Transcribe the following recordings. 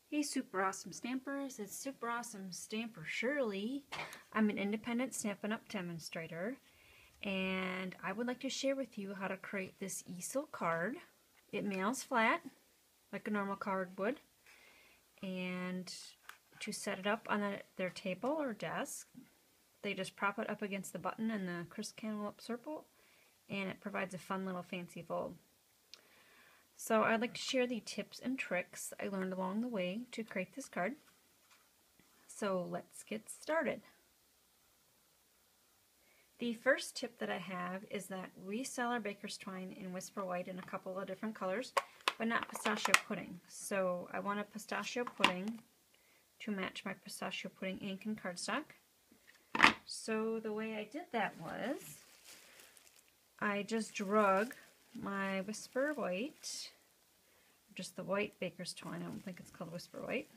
Hey super awesome stampers, it's super awesome stamper Shirley. I'm an independent Stampin' Up! Demonstrator and I would like to share with you how to create this easel card. It mails flat like a normal card would, and to set it up on their table or desk they just prop it up against the button and the crisp cantaloupe circle, and it provides a fun little fancy fold. So I'd like to share the tips and tricks I learned along the way to create this card. So let's get started. The first tip that I have is that we sell our baker's twine in Whisper White in a couple of different colors, but not pistachio pudding. So I want a pistachio pudding to match my pistachio pudding ink and cardstock. So the way I did that was I just drug my Whisper White, just the white baker's twine, I don't think it's called Whisper White,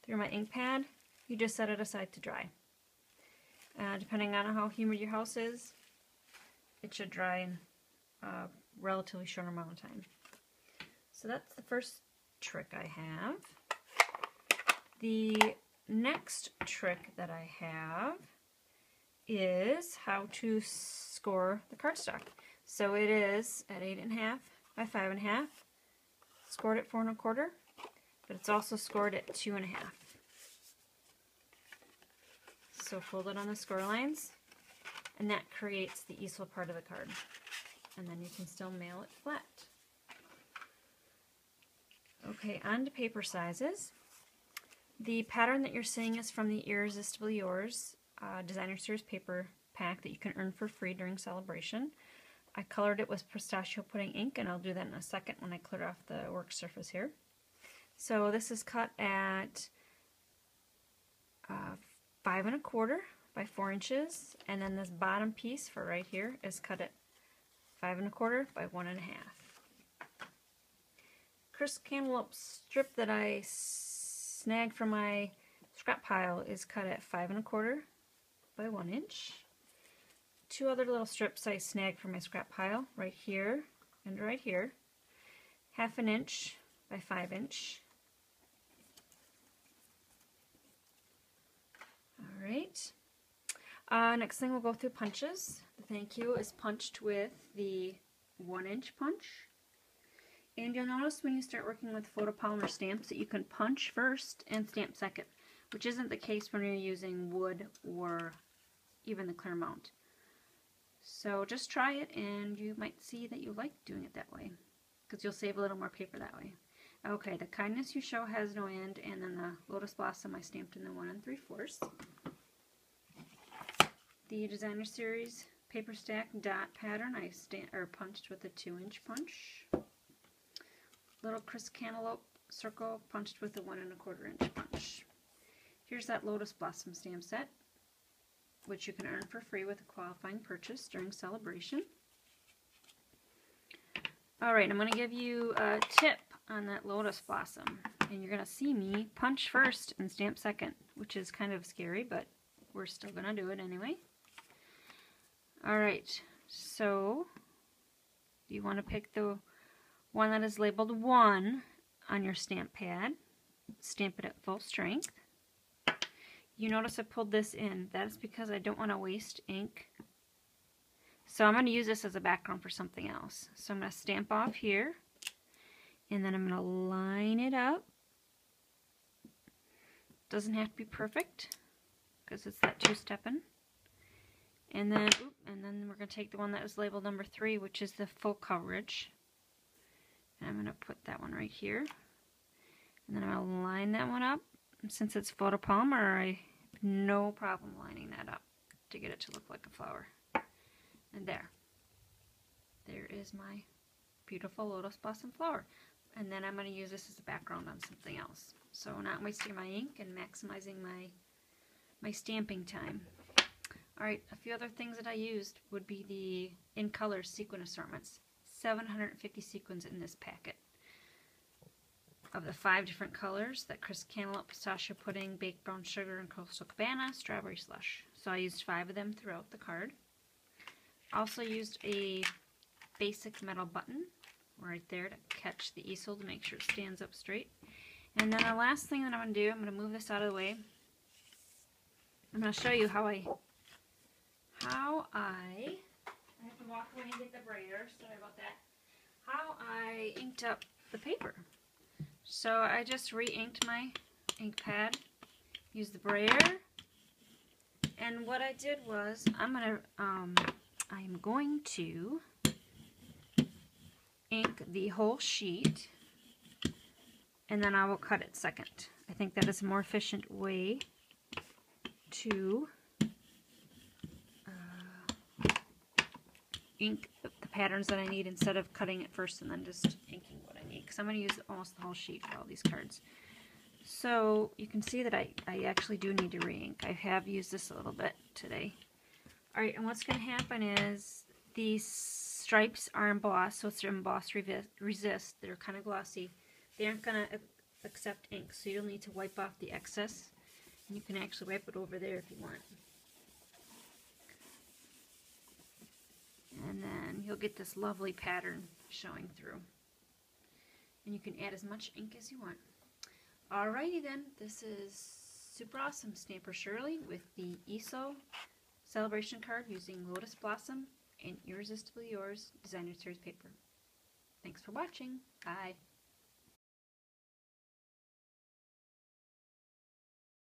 through my ink pad. You just set it aside to dry. Depending on how humid your house is, it should dry in a relatively short amount of time. So that's the first trick I have. The next trick that I have is how to score the cardstock. So it is at 8.5 by 5.5, scored at 4 1/4, but it's also scored at 2.5. So fold it on the score lines, and that creates the easel part of the card. And then you can still mail it flat. Okay, on to paper sizes. The pattern that you're seeing is from the Irresistibly Yours Designer Series paper pack that you can earn for free during Sale-a-bration. I colored it with pistachio pudding ink, and I'll do that in a second when I clear off the work surface here. So this is cut at 5 1/4 by 4 inches, and then this bottom piece for right here is cut at 5 1/4 by 1.5. Crisp cantaloupe strip that I snagged from my scrap pile is cut at 5 1/4 by 1 inch. Two other little strips I snagged from my scrap pile, right here and right here, 1/2 inch by 5 inch. Alright, next thing we'll go through punches. The thank you is punched with the 1 inch punch. And you'll notice when you start working with photopolymer stamps that you can punch first and stamp second, which isn't the case when you're using wood or even the clear mount. So just try it and you might see that you like doing it that way, because you'll save a little more paper that way. Okay, the kindness you show has no end, and then the Lotus Blossom I stamped in the 1 3/4. The Designer Series paper stack dot pattern I punched with a 2 inch punch. Little crisp cantaloupe circle punched with a 1 1/4 inch punch. Here's that Lotus Blossom stamp set, which you can earn for free with a qualifying purchase during Sale-a-bration. Alright, I'm going to give you a tip on that Lotus Blossom, and you're going to see me punch first and stamp second, which is kind of scary, but we're still going to do it anyway. Alright, so you want to pick the one that is labeled 1 on your stamp pad, stamp it at full strength. You notice I pulled this in. That's because I don't want to waste ink. So I'm going to use this as a background for something else. So I'm going to stamp off here, and then I'm going to line it up. Doesn't have to be perfect, because it's that two-stepping. And then we're going to take the one that was labeled number 3, which is the full coverage. And I'm going to put that one right here. And then I'm going to line that one up. Since it's photopolymer, I have no problem lining that up to get it to look like a flower. And there is my beautiful Lotus Blossom flower. And then I'm going to use this as a background on something else. So not wasting my ink and maximizing my stamping time. Alright, a few other things that I used would be the In Color sequin assortments. 750 sequins in this packet, of the 5 different colors: that crisp cantaloupe, pistachio pudding, baked brown sugar, and coastal cabana, strawberry slush. So I used 5 of them throughout the card. Also used a basic metal button right there to catch the easel to make sure it stands up straight. And then the last thing that I'm going to do, I'm going to move this out of the way. I'm going to show you how I have to walk away and get the brayer, sorry about that, how I inked up the paper. So I just re-inked my ink pad, used the brayer, and what I did was I'm going to ink the whole sheet, and then I will cut it second. I think that is a more efficient way to ink the patterns that I need instead of cutting it first and then just inking what I need, because I'm going to use almost the whole sheet for all these cards. So you can see that I actually do need to re-ink. I have used this a little bit today. Alright, and what's going to happen is these stripes are embossed, so it's embossed resist. They're kind of glossy. They aren't going to accept ink, so you'll need to wipe off the excess. And you can actually wipe it over there if you want. And then you'll get this lovely pattern showing through. And you can add as much ink as you want. Alrighty then, this is super awesome Stamper Shirley with the Easel Sale-a-bration card using Lotus Blossom and Irresistibly Yours Designer Series paper. Thanks for watching. Bye.